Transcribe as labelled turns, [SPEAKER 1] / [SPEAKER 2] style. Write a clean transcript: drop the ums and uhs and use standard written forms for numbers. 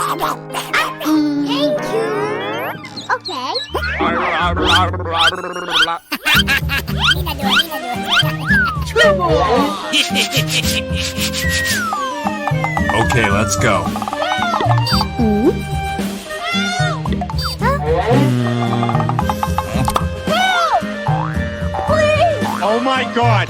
[SPEAKER 1] Thank you. Okay.
[SPEAKER 2] Okay, let's go.
[SPEAKER 3] Oh my god!